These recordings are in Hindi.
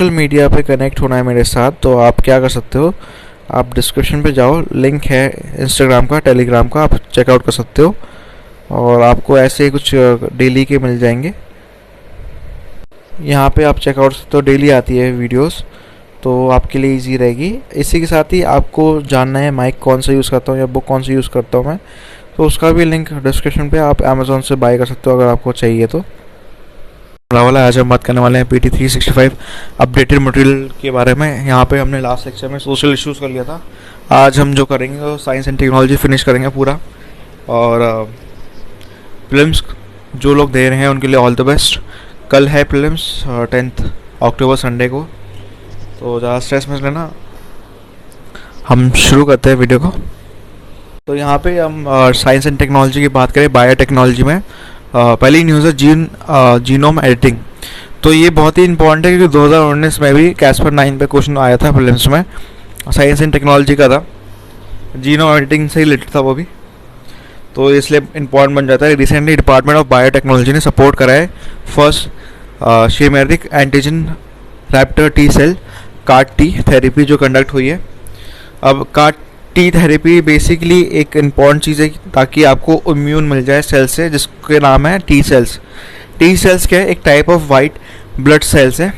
सोशल मीडिया पे कनेक्ट होना है मेरे साथ, तो आप क्या कर सकते हो, आप डिस्क्रिप्शन पे जाओ, लिंक है इंस्टाग्राम का, टेलीग्राम का, आप चेकआउट कर सकते हो और आपको ऐसे ही कुछ डेली के मिल जाएंगे। यहाँ पे आप चेकआउट सकते हो, डेली आती है वीडियोस, तो आपके लिए इजी रहेगी। इसी के साथ ही आपको जानना है माइक कौन सा यूज़ करता हूँ या बुक कौन सी यूज़ करता हूँ मैं, तो उसका भी लिंक डिस्क्रिप्शन पे, आप अमेज़ोन से बाय कर सकते हो अगर आपको चाहिए तो। वाला आज हम बात करने वाले हैं PT365 अपडेटेड मटेरियल के बारे में। यहाँ पे हमने लास्ट लेक्चर में सोशल इश्यूज़ कर लिया था, आज हम जो करेंगे वो साइंस एंड टेक्नोलॉजी फिनिश करेंगे पूरा। और प्रीलिम्स जो लोग दे रहे हैं उनके लिए ऑल द बेस्ट। कल है प्रीलिम्स 10 अक्टूबर संडे को, तो ज़्यादा स्ट्रेस मत लेना। हम शुरू करते हैं वीडियो को। तो यहाँ पे हम साइंस एंड टेक्नोलॉजी की बात करें, बायोटेक्नोलॉजी में पहली न्यूज़ है जीनोम एडिटिंग। तो ये बहुत ही इंपॉर्टेंट है क्योंकि 2019 में भी कैस्पर 9 पे क्वेश्चन आया था प्रीलिम्स में, साइंस एंड टेक्नोलॉजी का था, जीनोम एडिटिंग से रिलेटेड था वो भी, तो इसलिए इंपॉर्टेंट बन जाता है। रिसेंटली डिपार्टमेंट ऑफ बायोटेक्नोलॉजी ने सपोर्ट करा है first chimeric antigen receptor T cell CAR-T therapy जो कंडक्ट हुई है। अब CAR-T थेरेपी बेसिकली एक इम्पॉर्टेंट चीज़ है ताकि आपको इम्यून मिल जाए सेल से, जिसके नाम है टी सेल्स। टी सेल्स क्या है, एक type of white blood cells है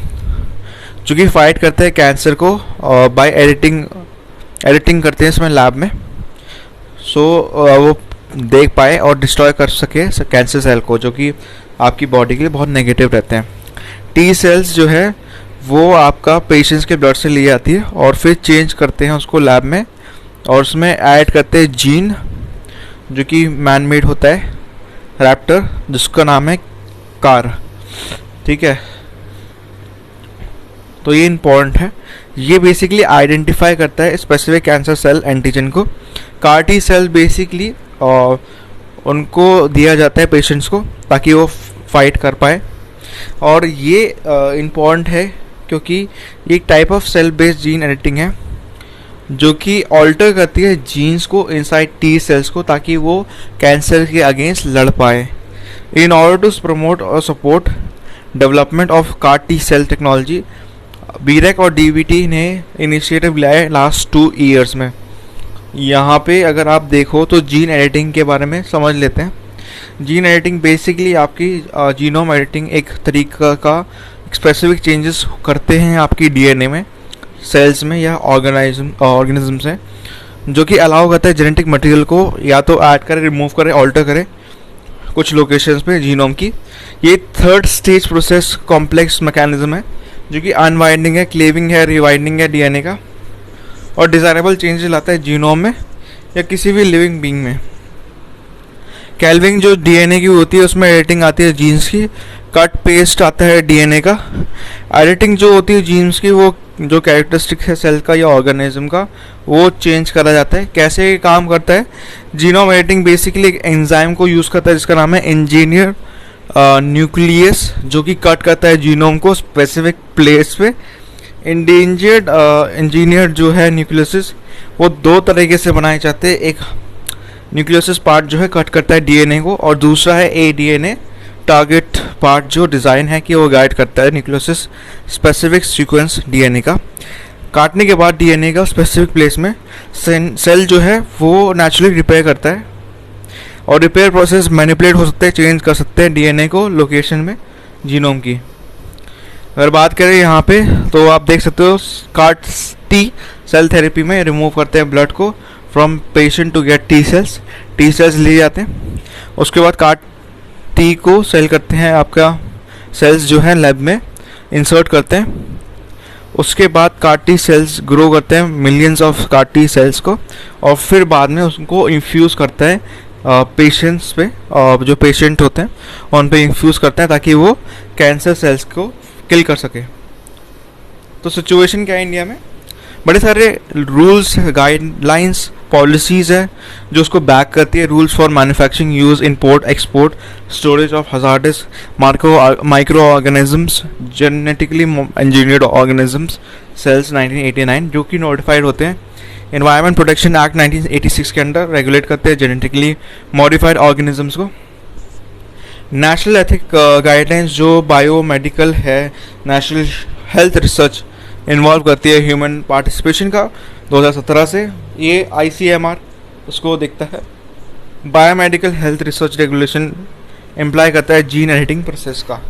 जो कि फाइट करते हैं कैंसर को बाय एडिटिंग करते हैं इसमें लैब में, सो वो देख पाए और डिस्ट्रॉय कर सके कैंसर सेल को, जो कि आपकी बॉडी के लिए बहुत नेगेटिव रहते हैं। टी सेल्स जो है वो आपका पेशेंट्स के ब्लड से ली जाती है और फिर चेंज करते हैं उसको लैब में, और उसमें ऐड करते हैं जीन जो कि मैन मेड होता है रैप्टर, जिसका नाम है CAR। ठीक है, तो ये इम्पॉर्टेंट है। ये बेसिकली आइडेंटिफाई करता है स्पेसिफिक कैंसर सेल एंटीजन को। CAR-T सेल बेसिकली उनको दिया जाता है पेशेंट्स को ताकि वो फाइट कर पाए, और ये इम्पॉर्टेंट है क्योंकि ये एक type of cell based gene editing है जो कि ऑल्टर करती है जीन्स को इनसाइड टी सेल्स को ताकि वो कैंसर के अगेंस्ट लड़ पाए। इन ऑर्डर टू प्रमोट और support development of CAR-T cell technology, BRAC और DBT ने इनिशिएटिव लिया है लास्ट 2 ईयर्स में। यहाँ पे अगर आप देखो तो जीन एडिटिंग के बारे में समझ लेते हैं। जीन एडिटिंग बेसिकली आपकी जीनोम एडिटिंग एक तरीका का स्पेसिफिक चेंजेस करते हैं आपकी DNA में, सेल्स में या ऑर्गेनिज्म में, जो कि अलाउ करता है जेनेटिक मटेरियल को या तो ऐड करे, रिमूव करे, ऑल्टर करे कुछ लोकेशंस पे जीनोम की। ये third stage process complex mechanism है जो कि अनवाइंडिंग है, क्लेविंग है, रिवाइंडिंग है DNA का, और डिज़ायरेबल चेंजेस लाता है जीनोम में या किसी भी लिविंग बीइंग में। कैल्विंग जो DNA की होती है उसमें एडिटिंग आती है जीन्स की, कट पेस्ट आता है DNA का। एडिटिंग जो होती है जीन्स की, वो जो कैरेक्टरिस्टिक है सेल का या ऑर्गेनिज्म का, वो चेंज करा जाता है। कैसे काम करता है, जीनोम एडिटिंग बेसिकली एक एंजाइम को यूज़ करता है जिसका नाम है इंजीनियर न्यूक्लियस, जो कि कट करता है जीनोम को स्पेसिफिक प्लेस पे। इंजीनियर जो है न्यूक्लियस, वो 2 तरीके से बनाए जाते हैं। एक न्यूक्लियस पार्ट जो है कट करता है DNA को, और दूसरा है ADNA टारगेट पार्ट जो डिज़ाइन है कि वो गाइड करता है न्यूक्लियस स्पेसिफिक सीक्वेंस DNA का। काटने के बाद DNA का स्पेसिफिक प्लेस में सेल जो है वो नेचुरली रिपेयर करता है, और रिपेयर प्रोसेस मैनिपुलेट हो सकते हैं, चेंज कर सकते हैं DNA को लोकेशन में जीनोम की। अगर बात करें यहाँ पे तो आप देख सकते हो CAR-T सेल थेरेपी में रिमूव करते हैं ब्लड को from patient to get T cells लिए जाते हैं। उसके बाद CAR-T को सेल करते हैं, आपका सेल्स जो है लैब में इंसर्ट करते हैं। उसके बाद CAR-T सेल्स ग्रो करते हैं, मिलियंस ऑफ CAR-T सेल्स को, और फिर बाद में उसको इन्फ्यूज़ करता है पेशेंट्स पे, जो पेशेंट होते हैं उन पे इन्फ्यूज़ करता है ताकि वो कैंसर सेल्स को किल कर सके। तो सिचुएशन क्या है इंडिया में, बड़े सारे रूल्स, गाइडलाइंस, पॉलिसीज़ है जो उसको बैक करती है। Rules for manufacturing, use, import, export, storage of hazardous micro organisms, genetically engineered organisms cells 1989, जो कि नोटिफाइड होते हैं। एनवायरनमेंट प्रोटेक्शन एक्ट 1986 के अंडर रेगुलेट करते हैं जेनेटिकली मॉडिफाइड ऑर्गेनिजम्स को। नेशनल एथिक गाइडलाइंस जो बायोमेडिकल है, नेशनल हेल्थ रिसर्च इन्वॉल्व करती है ह्यूमन पार्टिसिपेशन का 2017 से। ये ICMR उसको देखता है। Biomedical health research regulation imply करता है जीन एडिटिंग प्रोसेस का।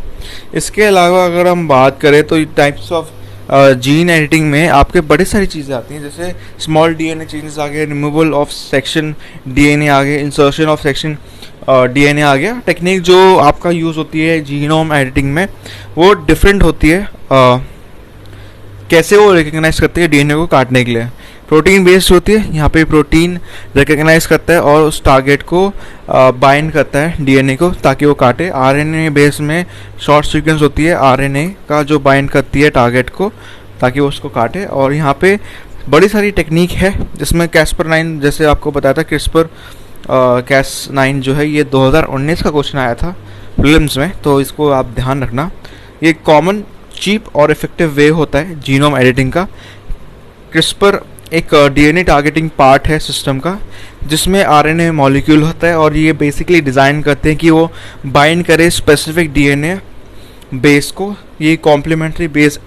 इसके अलावा अगर हम बात करें तो टाइप्स ऑफ जीन एडिटिंग में आपके बड़ी सारी चीज़ें आती हैं, जैसे स्मॉल DNA चेंजेस आ गए, रिमूवल ऑफ सेक्शन DNA आ गए, इंसर्शन ऑफ सेक्शन DNA आ गया। टेक्निक जो आपका यूज़ होती है जीनोम एडिटिंग में वो डिफरेंट होती है। कैसे वो रिकग्नाइज करती है DNA को काटने के लिए, प्रोटीन बेस्ड होती है। यहाँ पे प्रोटीन रिकग्नाइज करता है और उस टारगेट को बाइंड करता है DNA को ताकि वो काटे। RNA बेस में शॉर्ट सीक्वेंस होती है RNA का जो बाइंड करती है टारगेट को ताकि वो उसको काटे। और यहाँ पे बड़ी सारी टेक्निक है जिसमें Cas9 जैसे आपको बताया था, CRISPR Cas9 जो है ये 2019 का क्वेश्चन आया था प्रीलिम्स में, तो इसको आप ध्यान रखना। ये कॉमन, चीप और इफेक्टिव वे होता है जीनोम एडिटिंग का। CRISPR एक DNA टारगेटिंग पार्ट है सिस्टम का जिसमें RNA मॉलिक्यूल होता है और ये बेसिकली डिज़ाइन करते हैं कि वो बाइंड करे स्पेसिफिक DNA बेस को। ये कॉम्प्लीमेंट्री बेस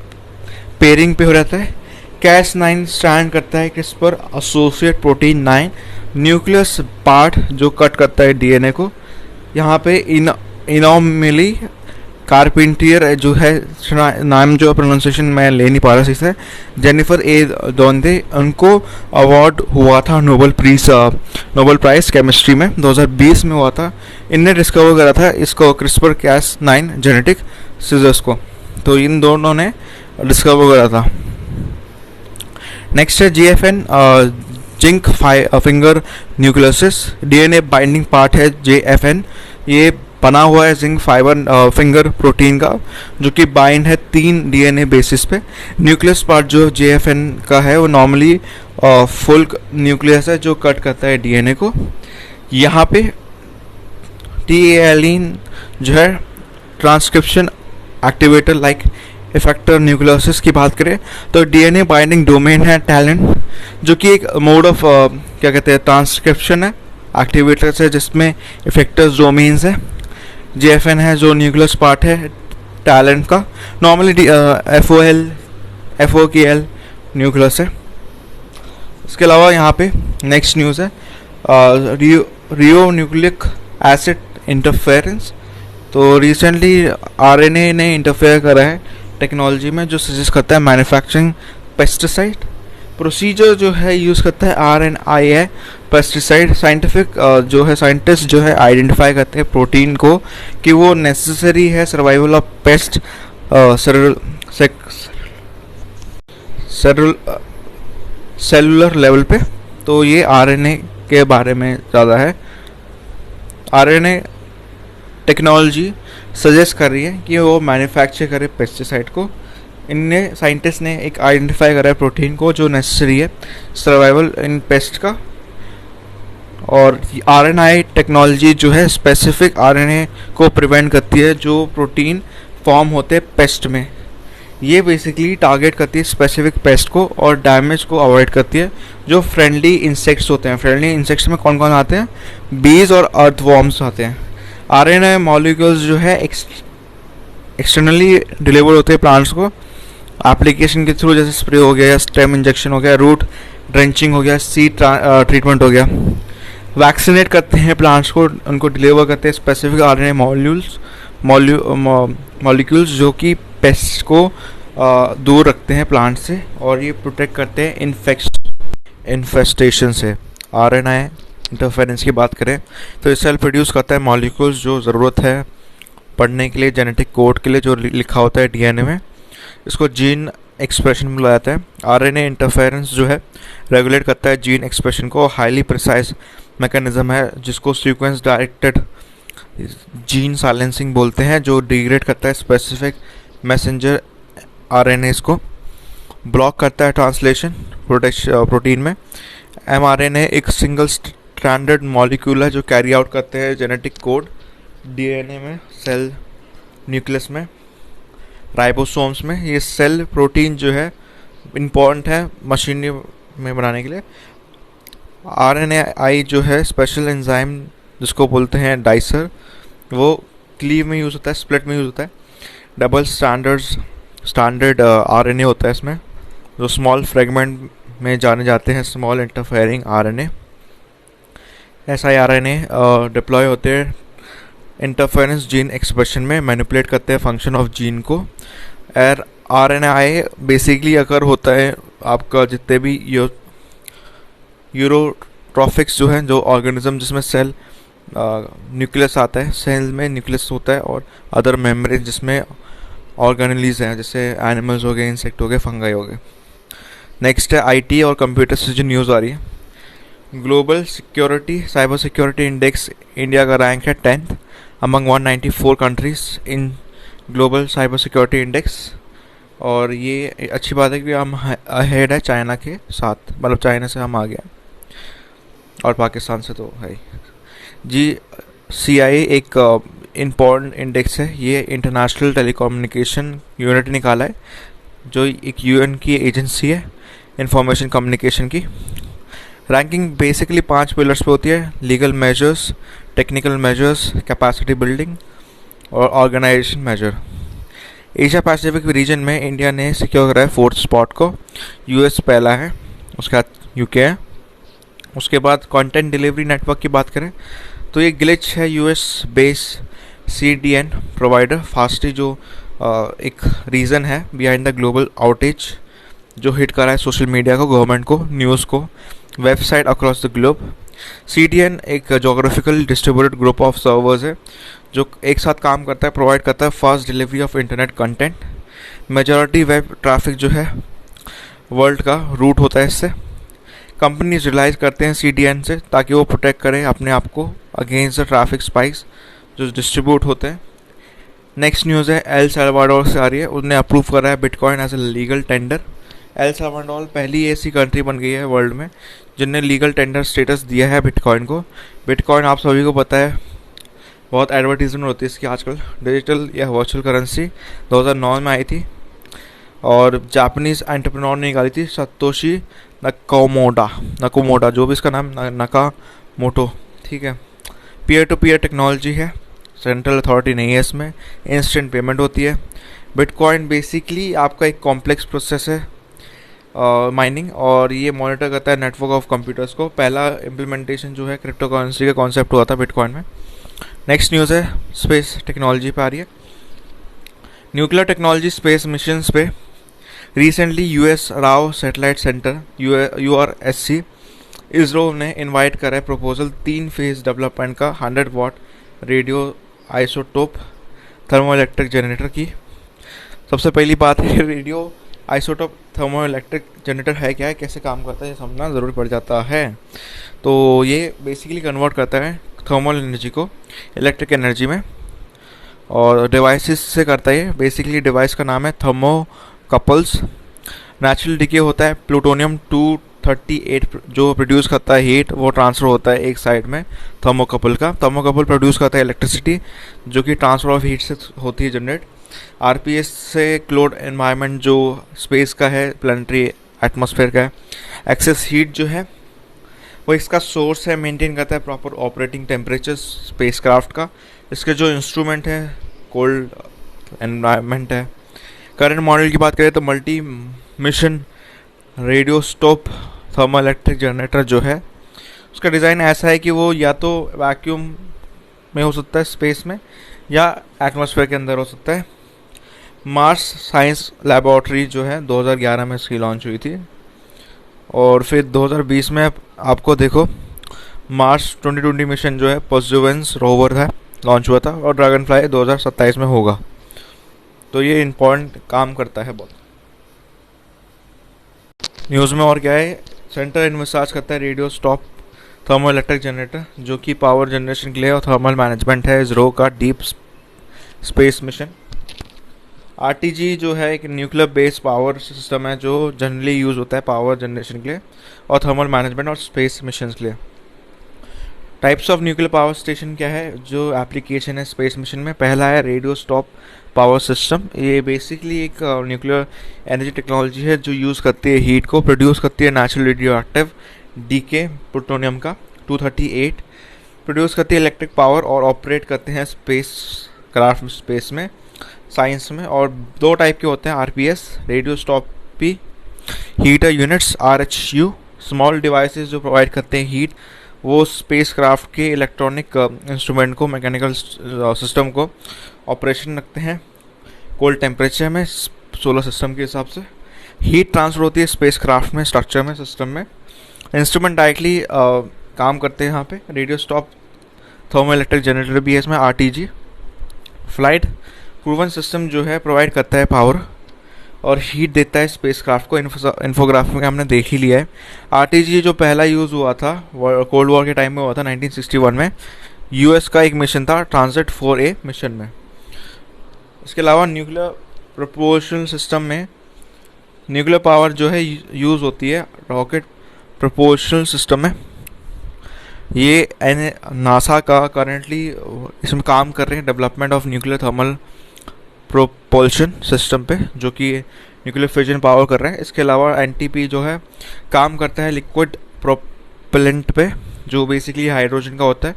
पेयरिंग पे हो रहता है। Cas9 स्टैंड करता है CRISPR associate protein 9 nucleus part जो कट करता है DNA को। यहाँ पे इनोमिली कारपेंटियर जो है नाम जो प्रोनाउंसिएशन मैं ले नहीं पा रहा सही से, जेनिफर ए दोंदे, उनको अवार्ड हुआ था नोबेल प्राइज़ केमिस्ट्री में 2020 में हुआ था। इनने डिस्कवर करा था इसको CRISPR Cas9 जेनेटिक सीजर्स को, तो इन दोनों ने डिस्कवर करा था। नेक्स्ट है JFN zinc finger nucleases, DNA binding part है JFN। ये बना हुआ है जिंक फाइबर फिंगर प्रोटीन का जो कि बाइंड है 3 DNA बेसिस पे। न्यूक्लियस पार्ट जो JFN का है वो नॉर्मली फुल न्यूक्लियस है जो कट करता है DNA को। यहाँ पे TALene जो है ट्रांसक्रिप्शन एक्टिवेटर लाइक इफेक्टर न्यूक्लियोसिस की बात करें तो DNA बाइंडिंग डोमेन है टैलेंट जो कि एक मोड ऑफ क्या कहते हैं ट्रांसक्रिप्शन है एक्टिवेटर्स है जिसमें इफेक्टर्स डोमेन्स है। JFN है जो न्यूक्लियस पार्ट है टैलेंट का, नॉर्मली FOKL न्यूक्लियस है। इसके अलावा यहाँ पे नेक्स्ट न्यूज़ है रियो न्यूक्लिक एसिड इंटरफेरेंस। तो रिसेंटली RNA ने इंटरफेयर करा है टेक्नोलॉजी में जो सजेस्ट करता है मैन्युफैक्चरिंग पेस्टिसाइड। प्रोसीजर जो है यूज़ करता है RNAi पेस्टिसाइड। साइंटिफिक जो है साइंटिस्ट जो है आइडेंटिफाई करते हैं प्रोटीन को कि वो नेसेसरी है survival of paste cellular level पे। तो ये RNA के बारे में ज़्यादा है। RNA टेक्नोलॉजी सजेस्ट कर रही है कि वो मैन्युफैक्चर करे पेस्टिसाइड को। इनने साइंटिस्ट ने एक आइडेंटिफाई करा है प्रोटीन को जो नेसेसरी है सर्वाइवल इन पेस्ट का। और RNAi टेक्नोलॉजी जो है स्पेसिफिक RNA को प्रिवेंट करती है जो प्रोटीन फॉर्म होते हैं पेस्ट में। ये बेसिकली टारगेट करती है स्पेसिफिक पेस्ट को और डैमेज को अवॉइड करती है जो फ्रेंडली इंसेक्ट्स होते हैं। फ्रेंडली इंसेक्ट्स में कौन कौन आते हैं? बीज और अर्थवॉर्म्स आते हैं। RNA मॉलिक्यूल्स जो है एक्सटर्नली डिलीवर होते हैं प्लांट्स को एप्लीकेशन के थ्रू, जैसे स्प्रे हो गया या स्टेम इंजेक्शन हो गया, रूट ड्रेंचिंग हो गया, सीड ट्रीटमेंट हो गया। वैक्सीनेट करते हैं प्लांट्स को, उनको डिलीवर करते हैं स्पेसिफिक RNA मॉलिक्यूल्स जो कि पेस्ट को दूर रखते हैं प्लांट से और ये प्रोटेक्ट करते हैं इन्फेस्टेशन से। RNA इंटरफेरेंस की बात करें तो ये सेल प्रोड्यूस करता है मॉलिक्यूल्स जो ज़रूरत है पढ़ने के लिए, जेनेटिक कोड के लिए जो लिखा होता है DNA में। इसको जीन एक्सप्रेशन में बुलाया जाता है। RNA इंटरफेरेंस जो है रेगुलेट करता है जीन एक्सप्रेशन को। हाईली प्रिसाइज मैकेनिज्म है जिसको सीक्वेंस डायरेक्टेड जीन साइलेंसिंग बोलते हैं, जो डिग्रेड करता है स्पेसिफिक मैसेंजर RNAs को, ब्लॉक करता है ट्रांसलेशन प्रोटीन में। mRNA एक सिंगल स्ट्रैंडेड मॉलिक्यूल है जो कैरी आउट करते हैं जेनेटिक कोड DNA में, सेल न्यूक्लियस में, राइबोसोम्स में। ये सेल प्रोटीन जो है इम्पॉर्टेंट है मशीनरी में बनाने के लिए। RNAi जो है स्पेशल एंजाइम जिसको बोलते हैं डाइसर, वो क्लीव में यूज़ होता है, स्प्लिट में यूज़ होता है। डबल स्टैंडर्ड्स स्टैंडर्ड आरएनए होता है इसमें, जो स्मॉल फ्रेगमेंट में जाने जाते हैं small interfering RNA. siRNA deploy होते हैं इंटरफेरेंस जीन एक्सप्रेशन में, मैनिपुलेट करते हैं फंक्शन ऑफ जीन को। और RNAi बेसिकली अगर होता है आपका जितने भी यूरोट्रॉफिक्स जो हैं, जो ऑर्गेनिज्म जिसमें सेल न्यूक्लियस आता है, सेल में न्यूक्लियस होता है, और अदर मेम्ब्रेन जिसमें ऑर्गेनेलीज हैं, जैसे एनिमल्स हो गए, इंसेक्ट हो गए, फंगाई हो गए। नेक्स्ट है IT और कंप्यूटर से जो न्यूज़ आ रही है। Global security cyber security index India का रैंक है 10th among 194 countries in global cyber security index. और ये अच्छी बात है कि हम अहेड है चाइना के साथ, मतलब चाइना से हम आ गए और पाकिस्तान से तो है। GCI एक इम्पॉर्टेंट इंडेक्स है, ये इंटरनेशनल टेलीकम्युनिकेशन यूनिट निकाला है, जो एक UN की एजेंसी है इंफॉर्मेशन कम्युनिकेशन की। रैंकिंग बेसिकली 5 पिलर्स पे होती है: legal measures, technical measures, capacity building और organisation measure. Asia Pacific region में इंडिया ने सिक्योर करा है 4th स्पॉट को, US पहला है, उसके बाद UK है। उसके बाद कंटेंट डिलीवरी नेटवर्क की बात करें तो ये ग्लिच है US बेस CDN प्रोवाइडर फास्टी, जो एक रीज़न है बिहाइंड द ग्लोबल आउटेज जो हिट करा है सोशल मीडिया को, गवर्नमेंट को, न्यूज़ को, website across the globe. CDN एक geographical distributed group of servers है जो एक साथ काम करता है, प्रोवाइड करता है fast delivery of internet content. Majority web traffic जो है वर्ल्ड का रूट होता है इससे। कंपनीज रिलाइज करते हैं CDN से ताकि वो प्रोटेक्ट करें अपने आप को अगेंस्ट द ट्रैफिक स्पाइक्स जो डिस्ट्रीब्यूट होते हैं। नेक्स्ट न्यूज़ है एल साल्वाडोर से आ रही है, उसने अप्रूव करा है bitcoin as a legal tender. El Salvador पहली ऐसी कंट्री बन गई है वर्ल्ड में जिनने लीगल टेंडर स्टेटस दिया है बिटकॉइन को। बिटकॉइन आप सभी को पता है, बहुत एडवर्टीजमेंट होती है इसकी आजकल। डिजिटल या वर्चुअल करेंसी 2009 में आई थी और जापानीज़ एंटरप्रेन्योर ने निकाली थी, सतोशी नकामोटो, जो भी इसका नाम नकामोटो, ठीक है। पीयर टू पीयर टेक्नोलॉजी है, सेंट्रल अथॉरिटी नहीं है इसमें, इंस्टेंट पेमेंट होती है। बिटकॉइन बेसिकली आपका एक कॉम्प्लेक्स प्रोसेस है माइनिंग, और ये मॉनिटर करता है नेटवर्क ऑफ कंप्यूटर्स को। पहला इम्प्लीमेंटेशन जो है क्रिप्टो करेंसी का कॉन्सेप्ट हुआ था बिटकॉइन में। नेक्स्ट न्यूज़ है स्पेस टेक्नोलॉजी पे आ रही है। न्यूक्लियर टेक्नोलॉजी स्पेस मिशंस पे recently US Rao satellite centre URSC ISRO ने इनवाइट करा है प्रपोजल 3 फेज डेवलपमेंट का 100 वाट रेडियो आइसोटोप थर्मोइलेक्ट्रिक जनरेटर की। सबसे पहली बात है रेडियो आइसोटोप थर्मोइलेक्ट्रिक जनरेटर है क्या है, कैसे काम करता है, ये समझना ज़रूरी पड़ जाता है। तो ये बेसिकली कन्वर्ट करता है थर्मल एनर्जी को इलेक्ट्रिक एनर्जी में, और डिवाइसेस से करता है। बेसिकली डिवाइस का नाम है थर्मोकपल्स। नेचुरल डिके होता है प्लूटोनियम 238 जो प्रोड्यूस करता है हीट, वो ट्रांसफ़र होता है एक साइड में थर्मोकपल का। थर्मोकपल प्रोड्यूस करता है इलेक्ट्रिसिटी जो कि ट्रांसफर ऑफ हीट से होती है जनरेट। RPS से क्लोड एनवायरनमेंट जो स्पेस का है, प्लानिटरी एटमॉस्फेयर का है, एक्सेस हीट जो है वो इसका सोर्स है, मेंटेन करता है प्रॉपर ऑपरेटिंग टेम्परेचर स्पेसक्राफ्ट का। इसके जो इंस्ट्रूमेंट है कोल्ड एनवायरनमेंट है। करंट मॉडल की बात करें तो multi mission radioisotope thermal electric generator जो है उसका डिज़ाइन ऐसा है कि वो या तो वैक्यूम में हो सकता है स्पेस में, या एटमॉस्फेयर के अंदर हो सकता है। मार्स साइंस लैबोरेटरी जो है 2011 में इसकी लॉन्च हुई थी, और फिर 2020 में आपको देखो मार्स 2020 मिशन जो है पर्सिवरेंस रोवर है लॉन्च हुआ था, और ड्रैगन फ्लाई 2027 में होगा। तो ये इम्पोर्टेंट काम करता है बहुत। न्यूज़ में और क्या है, सेंटर इन्वेस्टार्स करता है radio stop thermo electric generator जो कि पावर जनरेशन के लिए और थर्मल मैनेजमेंट है इसरो का डीप स्पेस मिशन। RTG जो है एक न्यूक्लियर बेस्ड पावर सिस्टम है जो जनरली यूज़ होता है पावर जनरेशन के लिए और थर्मल मैनेजमेंट और स्पेस मिशन के लिए। Types of nuclear power station क्या है जो एप्लीकेशन है स्पेस मिशन में, पहला है रेडियो स्टॉप पावर सिस्टम। ये बेसिकली एक न्यूक्लियर एनर्जी टेक्नोलॉजी है जो यूज़ करती है हीट को, प्रोड्यूस करती है natural radio active decay plutonium का 238, प्रोड्यूस करती है इलेक्ट्रिक पावर और ऑपरेट करते हैं स्पेस क्राफ्ट स्पेस में साइंस में। और 2 टाइप के होते हैं RPS, radioisotope heater units, RHU small devices जो प्रोवाइड करते हैं हीट। वो स्पेस क्राफ्ट के इलेक्ट्रॉनिक इंस्ट्रूमेंट को, मैकेनिकल सिस्टम को ऑपरेशन रखते हैं कोल्ड टेम्परेचर में सोलर सिस्टम के हिसाब से। हीट ट्रांसफर होती है स्पेस क्राफ्ट में, स्ट्रक्चर में, सिस्टम में। इंस्ट्रूमेंट डायरेक्टली काम करते हैं यहाँ पे। रेडियोस्टॉप थर्मो इलेक्ट्रिक जनरेटर भी है इसमें, RTG। फ्लाइट प्रूवन सिस्टम जो है प्रोवाइड करता है पावर और हीट देता है स्पेस क्राफ्ट को। इन्फोग्राफ में हमने देख ही लिया है। RTG जो पहला यूज़ हुआ था कोल्ड वॉर के टाइम में हुआ था 1961 में। US का एक मिशन था ट्रांजिट 4A मिशन में। इसके अलावा न्यूक्लियर प्रपोर्शनल सिस्टम में न्यूक्लियर पावर जो है यूज़ होती है रॉकेट प्रपोर्शनल सिस्टम में। ये नासा का करेंटली इसमें काम कर रहे हैं, development of nuclear thermal propulsion system पे, जो कि न्यूक्लियर फिजन पावर कर रहे हैं। इसके अलावा NTP जो है काम करता है लिक्विड प्रोपेलेंट पे, जो बेसिकली हाइड्रोजन का होता है।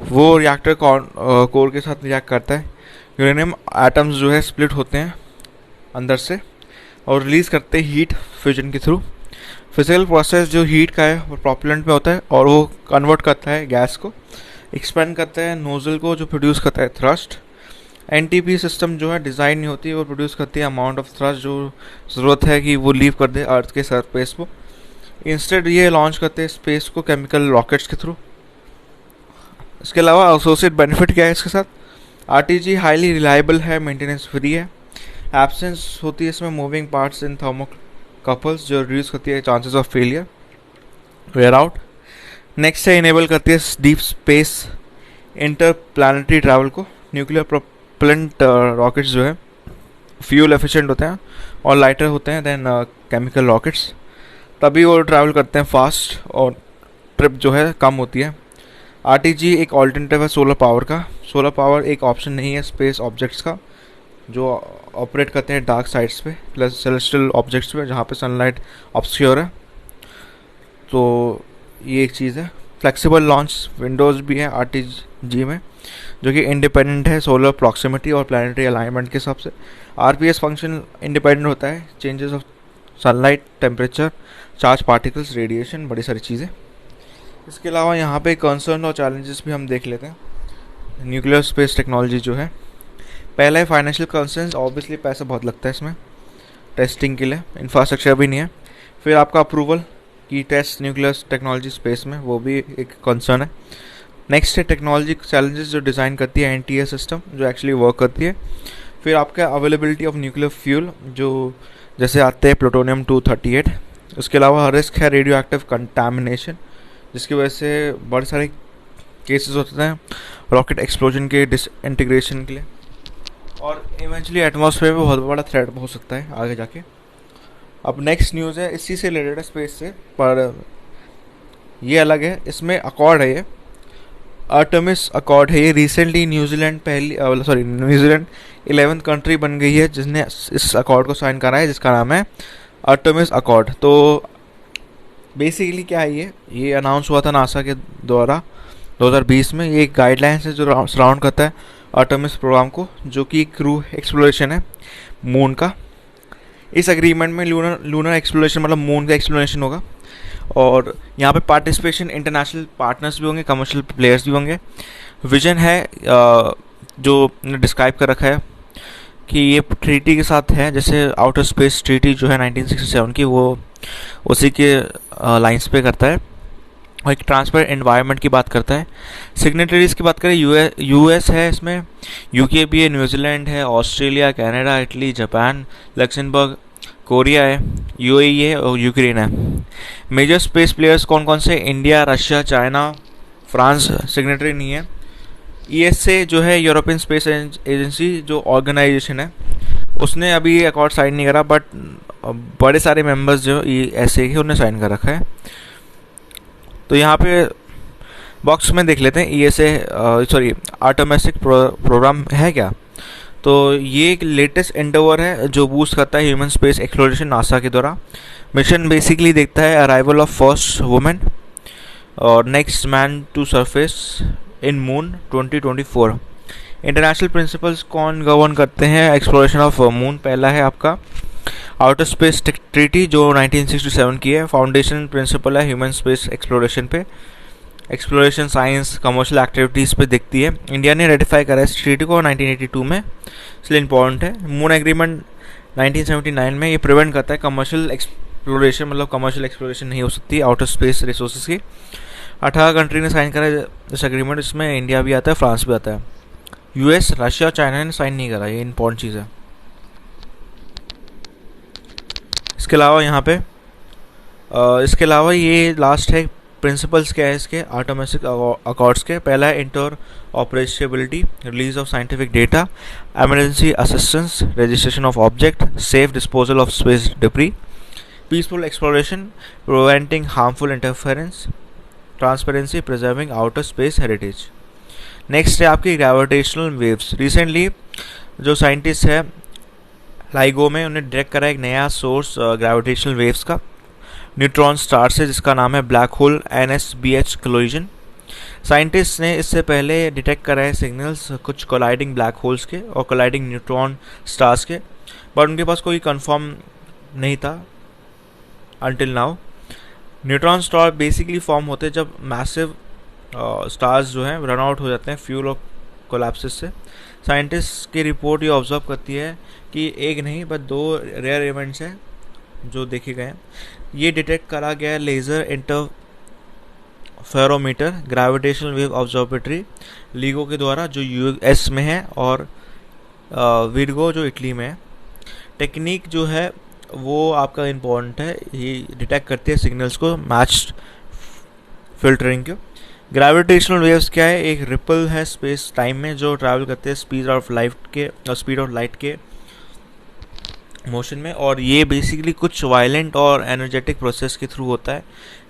वो रिएक्टर कोर के साथ रिएक्ट करता है। यूरेनियम एटम्स जो है स्प्लिट होते हैं अंदर से और रिलीज़ करते हैं हीट फ्यूजन के थ्रू। फिजिकल प्रोसेस जो हीट का है वो प्रोपेलेंट में होता है और वो कन्वर्ट करता है गैस को, एक्सपेंड करता है नोजल को, जो प्रोड्यूस करता है थ्रस्ट। NTP सिस्टम जो है डिज़ाइन नहीं होती है, वो प्रोड्यूस करती है अमाउंट ऑफ थ्रस्ट जो ज़रूरत है कि वो लीव कर दे अर्थ के सरफेस को। इंस्टेड ये लॉन्च करते हैं स्पेस को केमिकल रॉकेट्स के थ्रू। इसके अलावा एसोसिएट बेनिफिट क्या है इसके साथ? RTG हाईली रिलायबल है, मेंटेनेंस फ्री है। एब्सेंस होती है इसमें मूविंग पार्ट्स इन थर्मोकपल्स, जो रिड्यूस करती है chances of failure, wear out. Next है इनेबल करती है डीप स्पेस इंटरप्लैनेटरी ट्रैवल को। न्यूक्लियर प्रोपेलेंट रॉकेट्स जो है फ्यूल एफिशिएंट होते हैं और लाइटर होते हैं देन केमिकल रॉकेट्स, तभी वो ट्रैवल करते हैं फास्ट और ट्रिप जो है कम होती है। RTG एक ऑल्टरनेटिव है सोलर पावर का। सोलर पावर एक ऑप्शन नहीं है स्पेस ऑब्जेक्ट्स का जो ऑपरेट करते हैं डार्क साइड्स पे प्लस सेलेस्टियल ऑब्जेक्ट्स पे, जहाँ पे सनलाइट ऑब्सक्योर है। तो ये एक चीज़ है। फ्लेक्सिबल लॉन्च विंडोज़ भी है RTG में, जो कि इंडिपेंडेंट है सोलर प्रॉक्सिमिटी और प्लानिटरी अलाइनमेंट के हिसाब से। RPS फंक्शन इंडिपेंडेंट होता है changes of sunlight, temperature, charge particles, radiation, बड़ी सारी चीज़ें। इसके अलावा यहाँ पे कंसर्न और चैलेंजेस भी हम देख लेते हैं न्यूक्लियर स्पेस टेक्नोलॉजी जो है। पहला है फाइनेंशियल कंसर्न्स, ऑब्वियसली पैसा बहुत लगता है इसमें टेस्टिंग के लिए, इंफ्रास्ट्रक्चर भी नहीं है। फिर आपका अप्रूवल की टेस्ट न्यूक्लियर टेक्नोलॉजी स्पेस में, वो भी एक कंसर्न है। नेक्स्ट है टेक्नोलॉजी चैलेंजेस जो डिज़ाइन करती है NTS सिस्टम, जो एक्चुअली वर्क करती है। फिर आपका अवेलेबिलिटी ऑफ न्यूक्लियर फ्यूल, जो जैसे आते हैं प्लूटोनियम 238। उसके अलावा रिस्क है रेडियो एक्टिव कंटामिनेशन, जिसकी वजह से बड़े सारे केसेस होते हैं रॉकेट एक्सप्लोजन के, डिसइंटीग्रेशन के लिए, और इवेंचुअली एटमॉस्फेयर में बहुत बड़ा थ्रेट हो सकता है आगे जाके। अब नेक्स्ट न्यूज़ है इसी से रिलेटेड है स्पेस से, पर ये अलग है। इसमें अकॉर्ड है, ये आर्टेमिस अकॉर्ड है। ये रिसेंटली न्यूजीलैंड 11th कंट्री बन गई है जिसने इस अकॉर्ड को साइन करा है, जिसका नाम है आर्टेमिस अकॉर्ड। तो बेसिकली क्या है, ये अनाउंस हुआ था नासा के द्वारा 2020 में। ये एक गाइडलाइंस है जो सराउंड करता है आर्टेमिस प्रोग्राम को, जो कि क्रू एक्सप्लोरेशन है मून का। इस एग्रीमेंट में लूनर एक्सप्लोरेशन मतलब मून का एक्सप्लोरेशन होगा, और यहाँ पे पार्टिसिपेशन इंटरनेशनल पार्टनर्स भी होंगे, कमर्शियल प्लेयर्स भी होंगे। विजन है जो डिस्क्राइब कर रखा है कि ये ट्रीटी के साथ है, जैसे आउटर स्पेस ट्रीटी जो है 1967 की, वो उसी के लाइंस पे करता है और एक ट्रांसपेरेंट एनवायरनमेंट की बात करता है। सिग्नेटरीज की बात करें US है इसमें, UK भी है, न्यूजीलैंड है, Australia, Canada, Italy, Japan, Luxembourg, Korea है, UAE है और यूक्रेन है। मेजर स्पेस प्लेयर्स कौन कौन से? India, Russia, China, France signatory नहीं है। ESA जो है यूरोपियन स्पेस एजेंसी जो ऑर्गेनाइजेशन है, उसने अभी अकॉर्ड साइन नहीं करा, बट बड़े सारे मेंबर्स जो ESA के उन्हें साइन कर रखा है। तो यहाँ पे बॉक्स में देख लेते हैं ESA आर्टेमिस प्रोग्राम है क्या। तो ये एक लेटेस्ट एंडेवर है जो बूस्ट करता है ह्यूमन स्पेस एक्सप्लोरेशन नासा के द्वारा। मिशन बेसिकली देखता है अराइवल ऑफ फर्स्ट वुमेन और next man to surface in moon 2024, international principles कौन गवर्न करते हैं एक्सप्लोरेशन ऑफ मून? पहला है आपका आउटर स्पेस ट्रीटी जो 1967 की है। फाउंडेशन प्रिंसिपल है ह्यूमन स्पेस एक्सप्लोरेशन पे, एक्सप्लोरेशन साइंस कमर्शियल एक्टिविटीज़ पे दिखती है। इंडिया ने रेटिफाई करा इस ट्रीटी को 1982 में, इसलिए इंपॉर्टेंट है। मून एग्रीमेंट 1979 में ये प्रिवेंट करता है कमर्शियल एक्सप्लोरेशन, मतलब कमर्शियल एक्सप्लोरेशन नहीं हो सकती आउटर स्पेस रिसोर्सेज की। 18 कंट्री ने साइन करा इस एग्रीमेंट, इसमें इंडिया भी आता है, फ्रांस भी आता है। यूएस, रशिया, चाइना ने साइन नहीं करा, ये इंपॉर्टेंट चीज़ है। इसके अलावा यहाँ पे इसके अलावा ये लास्ट है प्रिंसिपल्स क्या है इसके ऑटोमेटिक अकॉर्ड्स के। पहला है interoperability, release of scientific data, emergency assistance, registration of object, safe disposal of space debris, peaceful exploration, preventing harmful interference, transparency, preserving outer space heritage. Next है आपकी ग्रेविटेशनल वेव्स। रिसेंटली जो साइंटिस्ट है लाइगो में, उन्हें डिटेक्ट करा एक नया सोर्स ग्रेविटेशनल वेव्स का न्यूट्रॉन स्टार से, जिसका नाम है black hole NSBH collision. Scientist ने इससे पहले डिटेक्ट कराए सिग्नल्स कुछ कोलाइडिंग ब्लैक होल्स के और कोलाइडिंग न्यूट्रॉन स्टार्स के, बट उनके पास कोई कंफर्म नहीं था until now. Neutron star basically form होते हैं जब मैसिव स्टार्स जो हैं रन आउट हो जाते हैं फ्यूल और कोलैप्सिस से। साइंटिस्ट की रिपोर्ट ये ऑब्जर्व करती है कि एक नहीं बट 2 रेयर इवेंट्स हैं जो देखे गए हैं। ये डिटेक्ट करा गया है laser interferometer gravitational wave observatory LIGO के द्वारा, जो US में है, और विर्गो जो इटली में है। टेक्निक जो है वो आपका इम्पोर्टेंट है, ये डिटेक्ट करती है सिग्नल्स को मैच्ड फिल्टरिंग के। ग्रेविटेशनल वेव्स क्या है? एक रिपल है स्पेस टाइम में जो ट्रैवल करते हैं स्पीड ऑफ लाइट के मोशन में, और ये बेसिकली कुछ वायलेंट और एनर्जेटिक प्रोसेस के थ्रू होता है।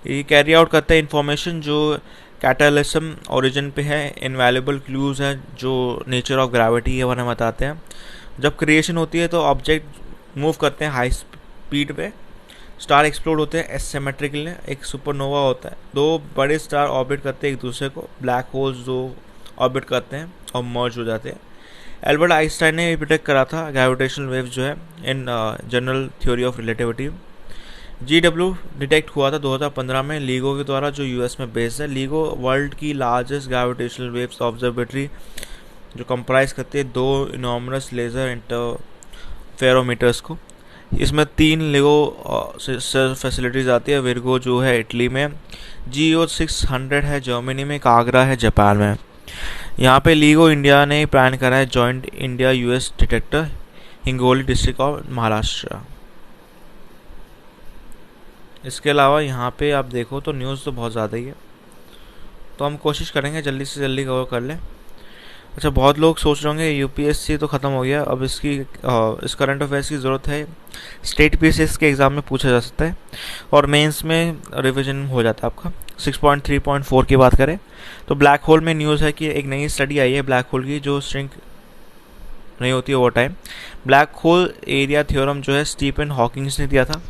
ये कैरी आउट करता है इंफॉर्मेशन जो कैटालिज्म ओरिजिन पे है, इनवैल्यूएबल क्लूज है जो नेचर ऑफ ग्रेविटी है वो हमें बताते हैं। जब क्रिएशन होती है तो ऑब्जेक्ट मूव करते हैं हाई स्पीड पे, स्टार एक्सप्लोड होते हैं एसिमेट्रिकली, एक सुपरनोवा होता है, 2 बड़े स्टार ऑर्बिट करते हैं एक दूसरे को, ब्लैक होल्स जो ऑर्बिट करते हैं और मर्ज हो जाते हैं। एल्बर्ट आइंस्टाइन ने प्रिडिक्ट करा था ग्रेविटेशनल वेव्स जो है in general theory of relativity. GW detect हुआ था 2015 में लीगो के द्वारा जो US में बेस्ड है। लीगो वर्ल्ड की लार्जेस्ट ग्रेविटेशनल वेव्स ऑब्जर्वेटरी जो कंप्राइज करती है 2 इनॉर्मस लेज़र इंटरफेरोमीटर्स को। इसमें 3 लीगो फैसिलिटीज़ आती है। विर्गो जो है इटली में, GEO 600 है जर्मनी में, कागरा है जापान में। यहाँ पे लीगो इंडिया ने प्लान करा है joint India US detector Hingoli district of Maharashtra. इसके अलावा यहाँ पे आप देखो तो न्यूज़ तो बहुत ज़्यादा ही है, तो हम कोशिश करेंगे जल्दी से जल्दी कवर कर लें। अच्छा, बहुत लोग सोच रहे होंगे UPSC तो ख़त्म हो गया, अब इस करंट अफेयर्स की ज़रूरत है। स्टेट PCS के एग्ज़ाम में पूछा जा सकता है और मेंस में रिवीजन हो जाता है आपका। 6.3.4 की बात करें तो ब्लैक होल में न्यूज़ है कि एक नई स्टडी आई है ब्लैक होल की जो श्रिंक नहीं होती over time. Black hole area theorem जो है स्टीफन हॉकिंग्स ने दिया था।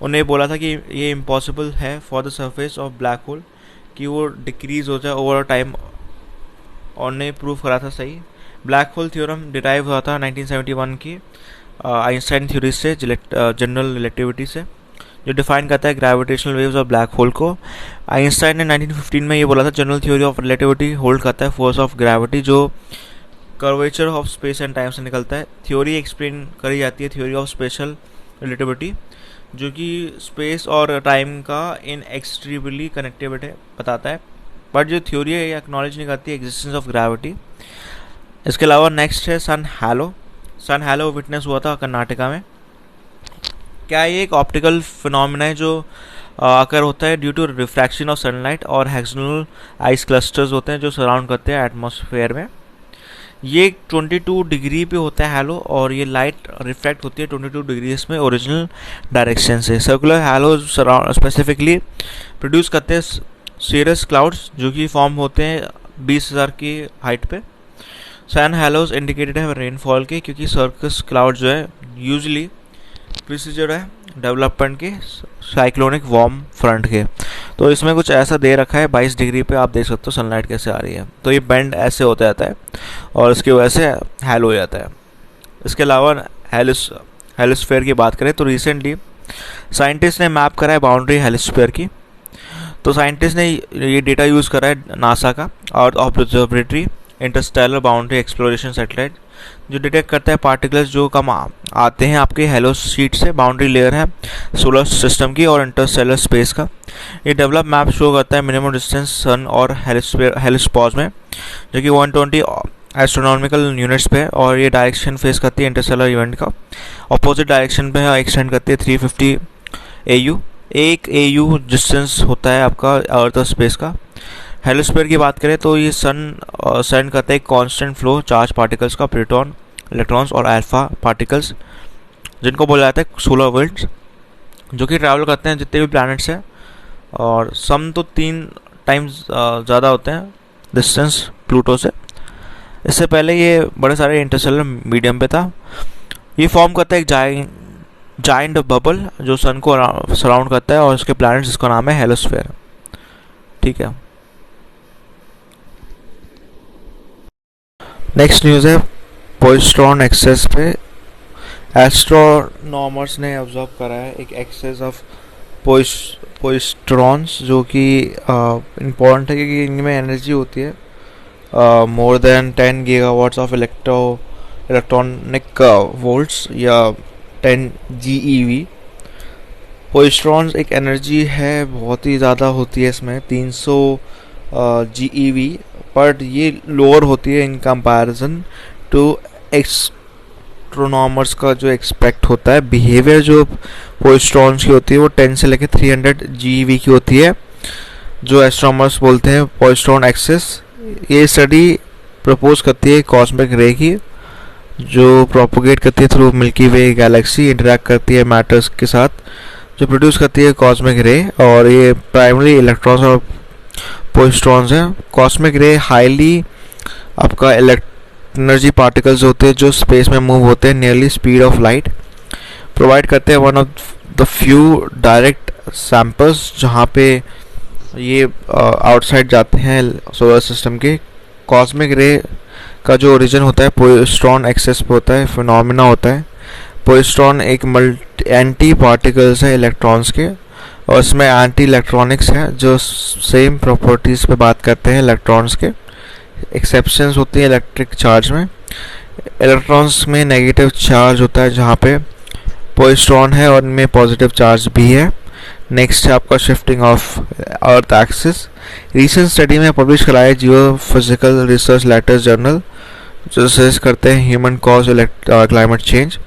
उन्हें बोला था कि ये इम्पॉसिबल है for the surface of black hole कि वो डिक्रीज़ हो जाए ओवर टाइम, और ने प्रूव करा था सही। ब्लैक होल थ्योरम डिराइव हुआ था 1971 की आइंस्टाइन थ्योरी से, जनरल रिलेटिविटी से, जो डिफाइन करता है ग्रेविटेशनल वेव्स और ब्लैक होल को। आइंस्टाइन ने 1915 में ये बोला था general theory of relativity hold करता है फोर्स ऑफ ग्रेविटी जो curvature of space and time से निकलता है। थ्योरी एक्सप्लेन करी जाती है थ्योरी ऑफ स्पेशल रिलेटिविटी, जो कि स्पेस और टाइम का इनएक्सट्रीबली कनेक्टिविटी बताता है, बट जो थ्योरी है ये एक्नॉलेज नहीं करती एग्जिस्टेंस ऑफ ग्रेविटी। इसके अलावा नेक्स्ट है सन हैलो विटनेस हुआ था कर्नाटका में। क्या ये एक ऑप्टिकल फिनोमिना है जो अकर होता है due to refraction of sunlight, और हेक्सोनल आइस क्लस्टर्स होते हैं जो सराउंड करते हैं एटमॉस्फेयर में। ये 22 डिग्री पे होता है हैलो, और ये लाइट रिफ्रैक्ट होती है 22 डिग्री में ओरिजिनल डायरेक्शन से। सर्कुलर हैलो स्पेसिफिकली प्रोड्यूस करते हैं सीरस क्लाउड्स जो कि फॉर्म होते हैं 20,000 की हाइट पे। सन हैलोज इंडिकेटेड है रेनफॉल के, क्योंकि सर्कस क्लाउड जो है यूजली प्रोसीजर है डेवलपमेंट के साइक्लोनिक वार्म फ्रंट के। तो इसमें कुछ ऐसा दे रखा है 22 डिग्री पे, आप देख सकते हो सनलाइट कैसे आ रही है, तो ये बेंड ऐसे होता जाता है और इसकी वजह से हेल हो जाता है। इसके अलावा हेलिस्फीयर की बात करें तो रिसेंटली साइंटिस्ट ने मैप करा है बाउंड्री हेलिस्फीयर की। तो साइंटिस्ट ने ये डेटा यूज़ करा है नासा का earth observatory interstellar boundary exploration satellite, जो डिटेक्ट करता है पार्टिकल्स जो कम आते हैं आपके हेलो शीट से। बाउंड्री लेयर है सोलर सिस्टम की और इंटरस्टेलर स्पेस का। ये डेवलप मैप शो करता है मिनिमम डिस्टेंस सन और हेलिस्पॉज में, जो कि 120 एस्ट्रोनॉमिकल यूनिट्स पे है, और ये डायरेक्शन फेस करती है इंटरस्टेलर इवेंट का। अपोजिट डायरेक्शन पे एक्सटेंड करती है 350 AU। एक AU डिस्टेंस होता है आपका अर्थ और स्पेस का। हेलिस्फीयर की बात करें तो ये सन सेंड करता है कांस्टेंट फ्लो चार्ज पार्टिकल्स का, प्रोटॉन, इलेक्ट्रॉन्स और अल्फा पार्टिकल्स, जिनको बोला जाता है सोलर विंड्स, जो कि ट्रैवल करते हैं जितने भी प्लैनेट्स हैं, और सम तो 3 टाइम्स ज़्यादा होते हैं डिस्टेंस प्लूटो से। इससे पहले ये बड़े सारे इंटरस्टेलर मीडियम पे था। ये फॉर्म करता है एक जाइंट बबल जो सन को सराउंड करता है, और इसके प्लैनेट्स जिसका नाम है हेलिस्फीयर। ठीक है, नेक्स्ट न्यूज़ है पोइस्ट्रॉन एक्सेस पे। एस्ट्रोनॉमर्स ने ऑब्जर्व करा है एक एक्सेस ऑफ पोइस्ट्रॉन्स, जो कि इम्पॉर्टेंट है क्योंकि इनमें एनर्जी होती है more than 10 gigawatts of electronic volts या 10 GeV। पोइस्ट्रॉन्स एक एनर्जी है बहुत ही ज़्यादा होती है इसमें 300 GeV, बट ये लोअर होती है इन कंपैरिजन टू एस्ट्रोनॉमर्स का जो एक्सपेक्ट होता है। बिहेवियर जो पोइस्ट्रॉन्स की होती है वो 10 से लेकर 300 GeV की होती है, जो एस्ट्रोनॉमर्स बोलते हैं पोइस्ट्रॉन एक्सेस। ये स्टडी प्रपोज करती है कॉस्मिक रे की, जो प्रोपोगेट करती है थ्रू मिल्की वे गैलेक्सी, इंटरेक्ट करती है मैटर्स के साथ, जो प्रोड्यूस करती है कॉस्मिक रे, और ये प्राइमरी इलेक्ट्रॉन्स और पोइस्ट्रॉन्स हैं। कॉस्मिक रे हाईली आपका एनर्जी पार्टिकल्स होते हैं जो स्पेस में मूव होते हैं nearly speed of light, provide करते हैं one of the few direct samples जहाँ पे ये आउटसाइड जाते हैं सोलर सिस्टम के। कॉस्मिक रे का जो ओरिजिन होता है पोइस्ट्रॉन एक्सेस पे होता है, फिनोमिना होता है। पोइस्ट्रॉन एक एंटी पार्टिकल्स है इलेक्ट्रॉन्स के, और इसमें एंटी इलेक्ट्रॉनिक्स हैं जो सेम प्रॉपर्टीज़ पे बात करते हैं इलेक्ट्रॉन्स के। एक्सेप्शंस होती है इलेक्ट्रिक चार्ज में। इलेक्ट्रॉन्स में नेगेटिव चार्ज होता है जहाँ पे पोइस्ट्रॉन है, और इनमें पॉजिटिव चार्ज भी है। नेक्स्ट है आपका shifting of earth axis. Recent study में पब्लिश कराया है जियो फिजिकल रिसर्च लेटर्स जर्नल, जो सजेस्ट करते हैं ह्यूमन कॉज क्लाइमेट चेंज,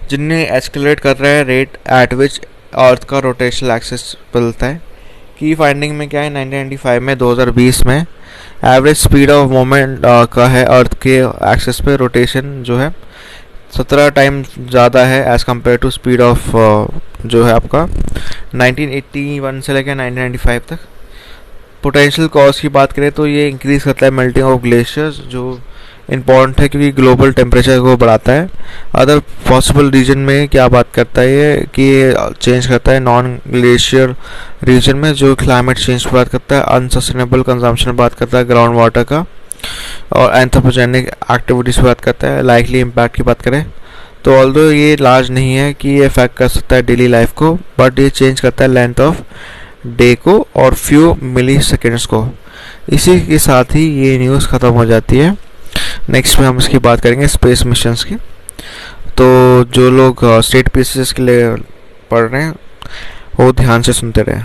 जिनमें एस्केलेट कर रहा है रेट एट विच अर्थ का रोटेशनल एक्सिस बदलता है। की फाइंडिंग में क्या है, 1995 में 2020 में एवरेज स्पीड ऑफ मूवमेंट का है अर्थ के एक्सिस पे रोटेशन जो है 17 टाइम ज़्यादा है as compare to speed of जो है आपका 1981 से लेकर 1995 तक। पोटेंशियल कॉज की बात करें तो ये इंक्रीज़ करता है मेल्टिंग ऑफ ग्लेशियर्स, जो इम्पॉर्टेंट है क्योंकि ग्लोबल टेम्परेचर को बढ़ाता है। अदर पॉसिबल रीजन में क्या बात करता है ये कि ये चेंज करता है नॉन ग्लेशियर रीजन में, जो क्लाइमेट चेंज पर बात करता है, अनसस्टेनेबल कंजम्पशन बात करता है ग्राउंड वाटर का, और एंथ्रोपोजेनिक एक्टिविटीज़ की बात करता है। लाइकली इम्पैक्ट की बात करें तो ऑल्दो ये लार्ज नहीं है कि ये इफेक्ट कर सकता है डेली लाइफ को, बट ये चेंज करता है लेंथ ऑफ डे को और फ्यू मिली सेकेंड्स को। इसी के साथ ही ये न्यूज़ ख़त्म हो जाती है। नेक्स्ट में हम इसकी बात करेंगे स्पेस मिशंस की। तो जो लोग स्टेट पीसीएस के लिए पढ़ रहे हैं वो ध्यान से सुनते रहें।